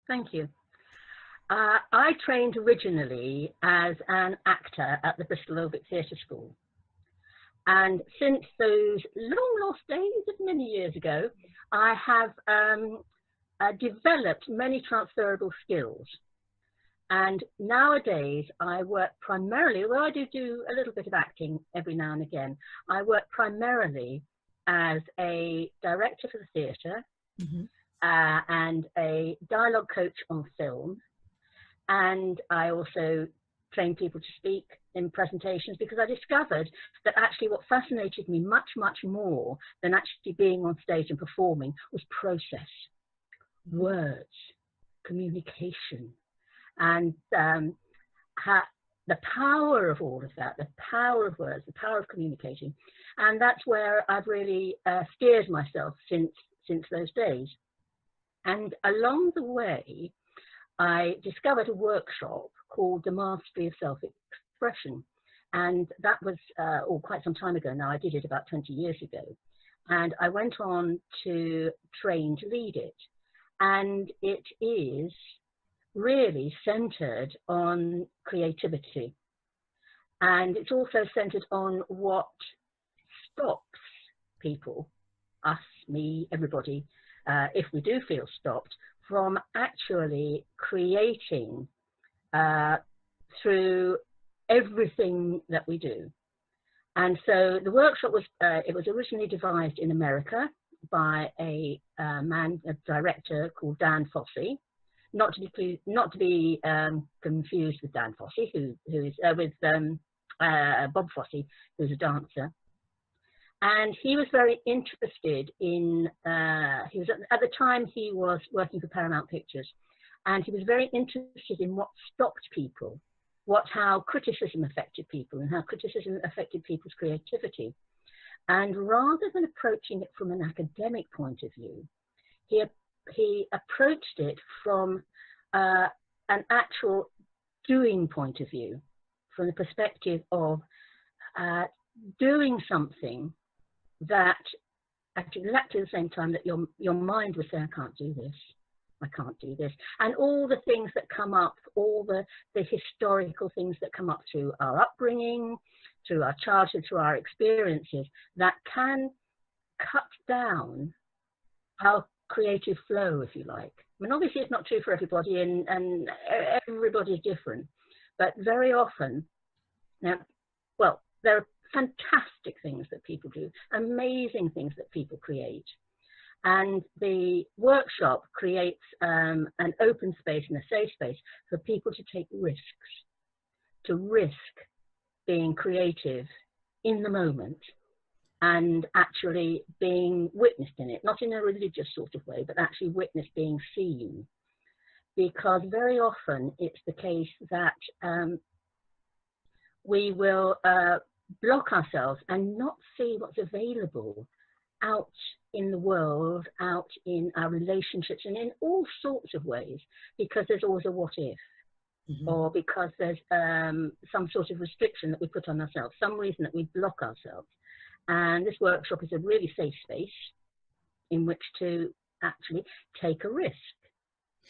Thank you. I trained originally as an actor at the Bristol Old Vic Theatre School. And since those long lost days of many years ago, I have developed many transferable skills. And nowadays I work primarily, although I do a little bit of acting every now and again, I work primarily as a director for the theatre, and a dialogue coach on film. And I also train people to speak in presentations, because I discovered that actually what fascinated me much, much more than actually being on stage and performing was process, words, communication, and the power of all of that, the power of words, the power of communicating. And that's where I've really steered myself since those days. And along the way, I discovered a workshop called The Mastery of Self-Expression. And that was quite some time ago now. I did it about 20 years ago. And I went on to train to lead it. And it is really centered on creativity. And it's also centered on what stops people, us, me, everybody, if we do feel stopped, from actually creating through everything that we do. And so the workshop was, it was originally devised in America by a director called Dan Fossey, not to be confused with Dan Fossey, who is with Bob Fosse, who's a dancer. And he was very interested in, he was at the time he was working for Paramount Pictures, and he was very interested in what stopped people, how criticism affected people and how criticism affected people's creativity. And rather than approaching it from an academic point of view, he approached it from an actual doing point of view, from the perspective of doing something that at exactly the same time that your mind was saying, I can't do this, and all the things that come up, all the historical things that come up through our upbringing, through our childhood, through our experiences, that can cut down our creative flow, if you like. I mean, obviously it's not true for everybody, and everybody's different, but very often, now, well, there are fantastic things that people do, amazing things that people create. And the workshop creates an open space and a safe space for people to take risks, to risk being creative in the moment and actually being witnessed in it, not in a religious sort of way, but actually witnessed, being seen. Because very often it's the case that we will block ourselves and not see what's available out in the world, out in our relationships, and in all sorts of ways, because there's always a what if, or because there's some sort of restriction that we put on ourselves, some reason that we block ourselves. And this workshop is a really safe space in which to actually take a risk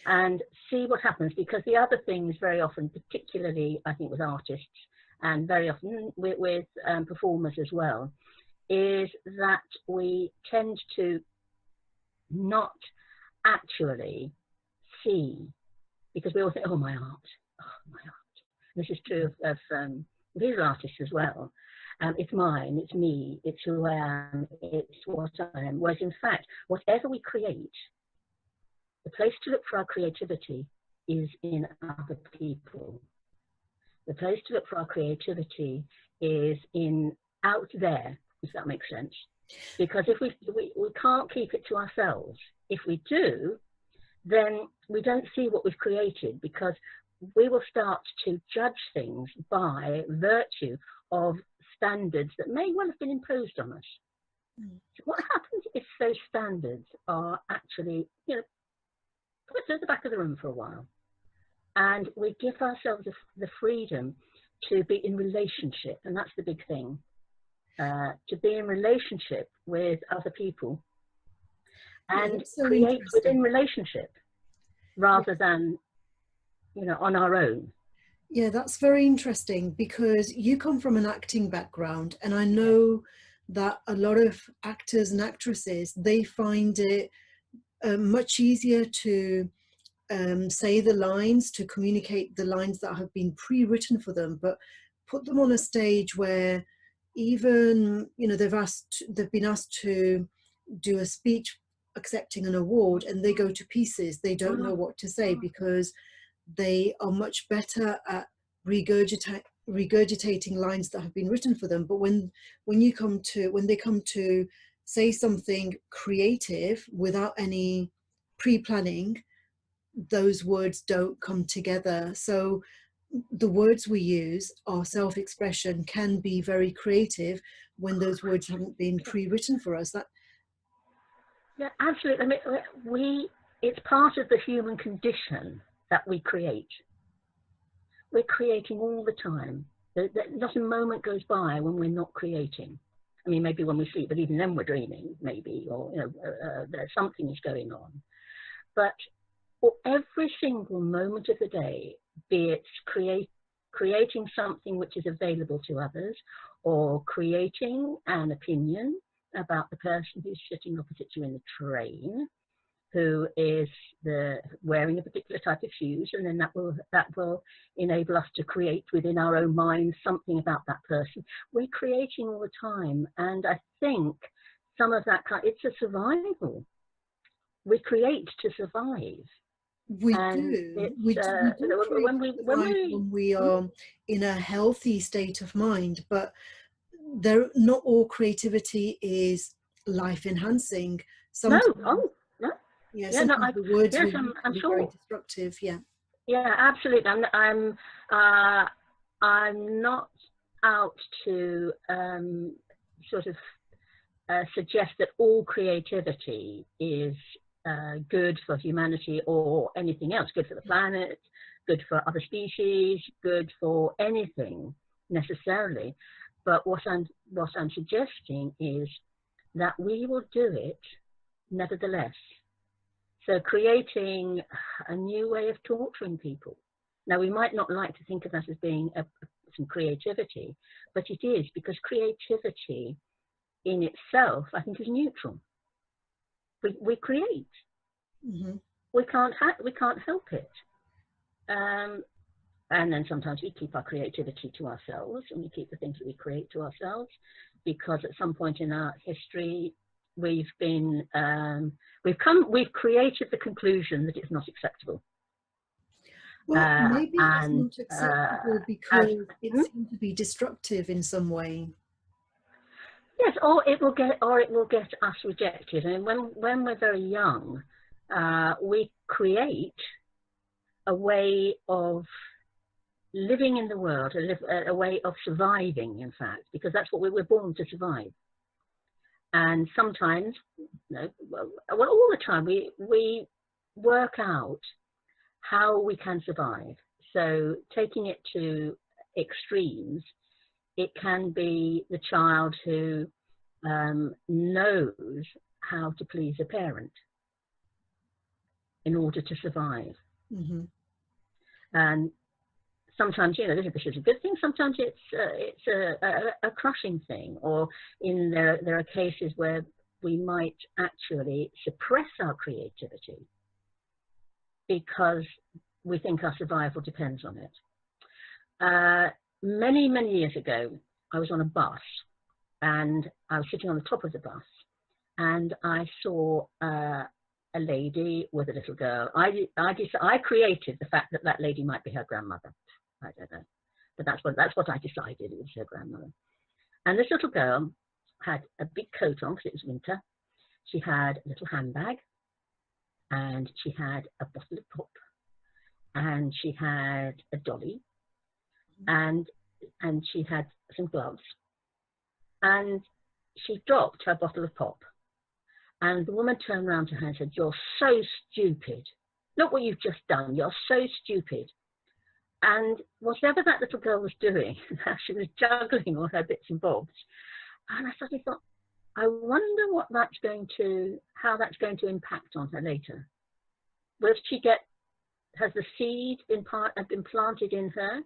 and see what happens. Because the other things very often, particularly I think with artists and very often with performers as well, is that we tend to not actually see, because we all think, oh, my art, oh, my art. This is true of visual artists as well. It's mine, it's me, it's who I am, it's what I am. Whereas in fact, whatever we create, the place to look for our creativity is in other people. The place to look for our creativity is out there, if that makes sense. Because if we can't keep it to ourselves. If we do, then we don't see what we've created, because we will start to judge things by virtue of standards that may well have been imposed on us. So what happens if those standards are actually, put at the back of the room for a while, and we give ourselves the freedom to be in relationship, and that's the big thing, to be in relationship with other people and so create within relationship. rather than, on our own. Yeah, that's very interesting because you come from an acting background, and I know that a lot of actors and actresses, they find it much easier to say the lines, to communicate the lines that have been pre-written for them, but put them on a stage where even, they've been asked to do a speech accepting an award, and they go to pieces. They don't know what to say because they are much better at regurgitating lines that have been written for them. But when they come to say something creative without any pre-planning, those words don't come together. So the words we use, our self-expression, can be very creative when those words haven't been pre-written for us. Yeah, absolutely. I mean, it's part of the human condition that we create. We're creating all the time. Not a moment goes by when we're not creating. I mean, maybe when we sleep, but even then we're dreaming, maybe, or there's something is going on. But for every single moment of the day, be it creating something which is available to others, or creating an opinion about the person who's sitting opposite you in the train, who is wearing a particular type of shoes, and then that will enable us to create within our own minds something about that person. We're creating all the time, and I think some of that it's a survival. We create to survive. We And do. it's We do create when we hmm? are in a healthy state of mind, but not all creativity is life enhancing. No, Sometimes, oh no, yeah, yeah, no, sometimes the words yes, we use can I'm be very sure. destructive. Yeah. Yeah, absolutely. I'm not out to sort of suggest that all creativity is good for humanity or anything else, good for the planet, good for other species, good for anything necessarily. But what I'm suggesting is that we will do it nevertheless. So creating a new way of torturing people. Now, we might not like to think of that as being some creativity, but it is, because creativity in itself, I think, is neutral. We create. Mm-hmm. We can't help it. And then sometimes we keep our creativity to ourselves, and we keep the things that we create to ourselves, because at some point in our history, we've created the conclusion that it's not acceptable. Well, maybe it's And not acceptable as because it seems to be destructive in some way. yes, or it will get us rejected. And when we're very young, we create a way of living in the world, a way of surviving, in fact, because that's what we're born to survive. And sometimes, well, all the time, we work out how we can survive. So taking it to extremes, it can be the child who knows how to please a parent in order to survive. Mm-hmm. And sometimes, this is a good thing. Sometimes it's a crushing thing, or there are cases where we might actually suppress our creativity because we think our survival depends on it. Many, many years ago, I was on a bus, and I was sitting on the top of the bus, and I saw a lady with a little girl. I created the fact that lady might be her grandmother. I don't know, but that's what I decided. It was her grandmother. And this little girl had a big coat on because it was winter. She had a little handbag, and she had a bottle of pop, and she had a dolly, and she had some gloves, and she dropped her bottle of pop. And the woman turned around to her and said, "You're so stupid. Look what you've just done. You're so stupid." And whatever that little girl was doing, she was juggling all her bits and bobs. And I suddenly thought, I wonder how that's going to impact on her later. Will she get has the seed been planted in her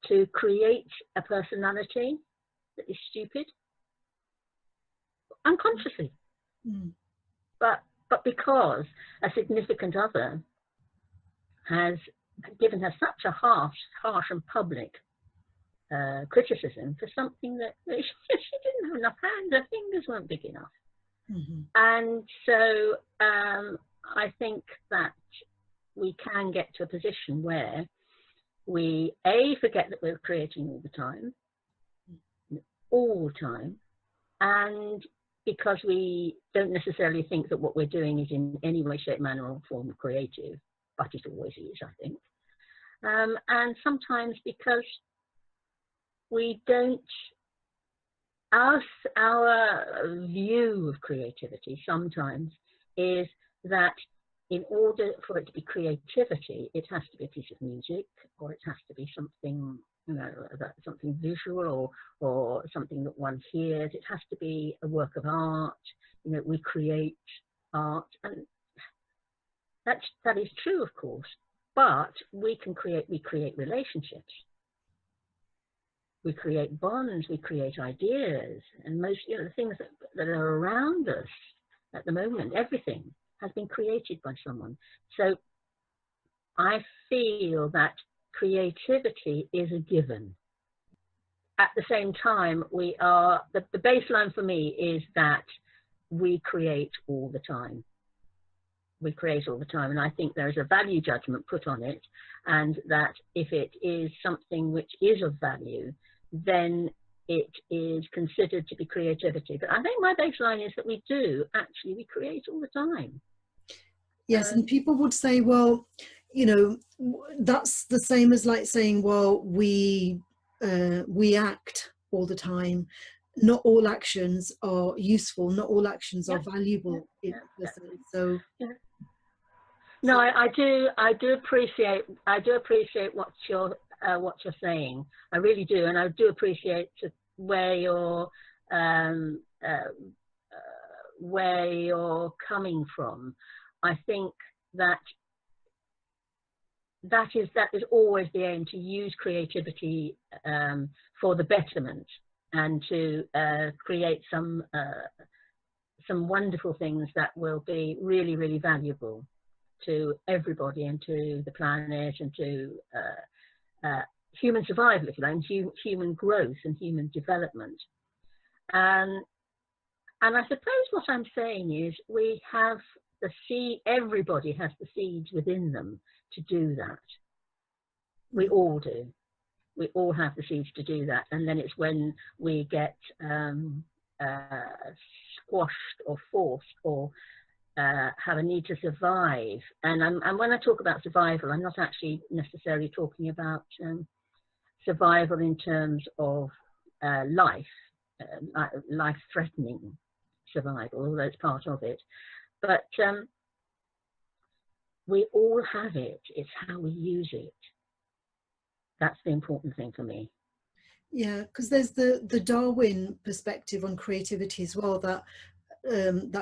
to create a personality that is stupid? Unconsciously. But because a significant other has given her such a harsh and public criticism for something that she didn't have enough hands, her fingers weren't big enough. And so I think that we can get to a position where we forget that we're creating all the time, and because we don't necessarily think that what we're doing is in any way, shape, manner or form creative, but it always is, I think. And sometimes because we don't, our view of creativity sometimes is that in order for it to be creativity, it has to be a piece of music, or it has to be something, something visual, or something that one hears. It has to be a work of art. We create art, and that is true, of course. But we create relationships. We create bonds, we create ideas, and most, the things that are around us at the moment, everything has been created by someone. So I feel that creativity is a given. At the same time, the baseline for me is that we create all the time. We create all the time, and I think there is a value judgment put on it, and that if it is something which is of value, then it is considered to be creativity. But I think my baseline is that we create all the time. Yes, and people would say, well, that's the same as like saying, well, we act all the time. Not all actions are useful. Not all actions are valuable. So. No, I do appreciate what you're saying. I really do, and I do appreciate where you're coming from. I think that is always the aim, to use creativity for the betterment, and to create some wonderful things that will be really, really valuable to everybody, and to the planet, and to human survival, if you like, and human growth and human development. And I suppose what I'm saying is we have the seed, everybody has the seeds within them to do that. We all do. We all have the seeds to do that. And then it's when we get squashed or forced, or have a need to survive. And when I talk about survival, I'm not actually necessarily talking about survival in terms of life-threatening survival, although it's part of it. But we all have it. It's how we use it. That's the important thing for me. Yeah, because there's the Darwin perspective on creativity as well, that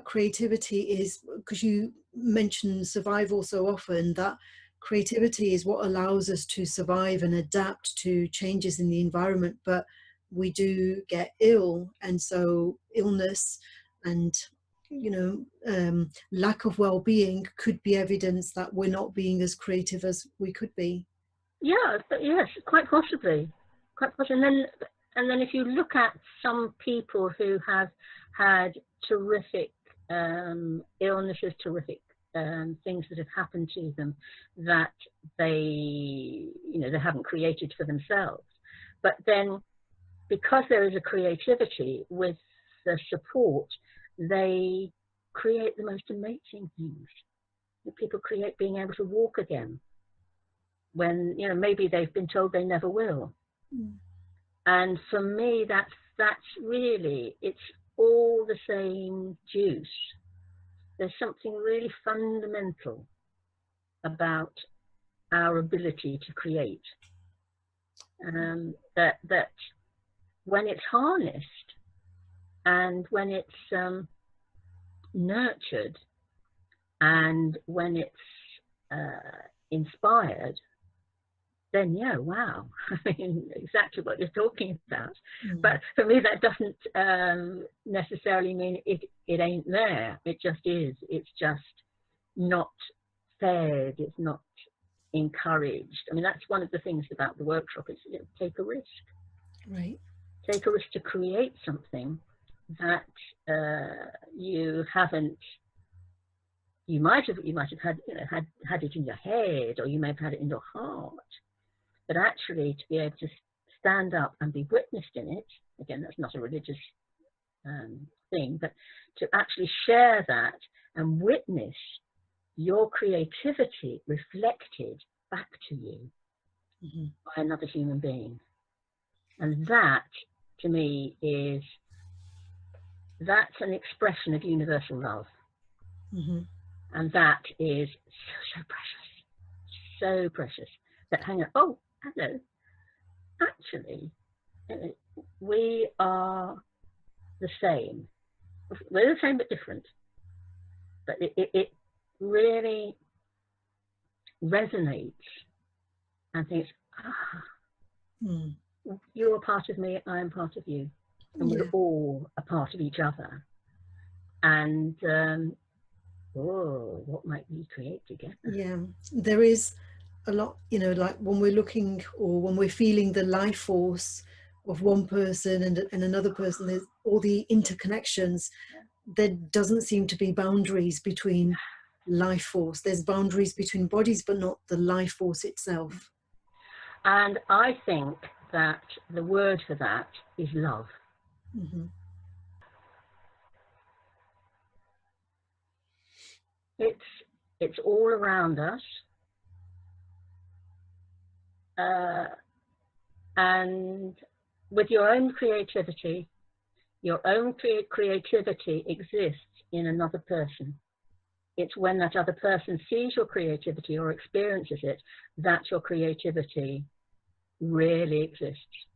creativity is, because you mention survival so often, that creativity is what allows us to survive and adapt to changes in the environment. But we do get ill, and so illness and lack of well-being could be evidence that we're not being as creative as we could be. Yes, quite possibly. And then if you look at some people who have had terrific illnesses, terrific things that have happened to them that they haven't created for themselves, but then because there is a creativity with the support, they create the most amazing things. People create being able to walk again when maybe they've been told they never will. And for me, that's really, it's all the same juice. There's something really fundamental about our ability to create, that when it's harnessed and when it's nurtured and when it's inspired, then yeah, wow, I mean, exactly what you're talking about. But for me, that doesn't necessarily mean it ain't there. It just is. It's just not fed. It's not encouraged. I mean, that's one of the things about the workshop is, you know, take a risk. Right. Take a risk to create something that you haven't. You might have had, you know, had it in your head, or you may have had it in your heart. But actually, to be able to stand up and be witnessed in it, again, that's not a religious thing, but to actually share that and witness your creativity reflected back to you by another human being. And that, to me, that's an expression of universal love. And that is so precious, so precious. That hang on, oh, hello, actually, we are the same. We're the same but different. But it really resonates and thinks, you're a part of me, I am part of you. And we're all a part of each other. And what might we create together? Yeah, there is a lot, you know, like when we're looking or when we're feeling the life force of one person and another person, there's all the interconnections. There doesn't seem to be boundaries between life force. There's boundaries between bodies, but not the life force itself. And I think that the word for that is love. It's all around us. And with your own creativity exists in another person. It's when that other person sees your creativity or experiences it that your creativity really exists.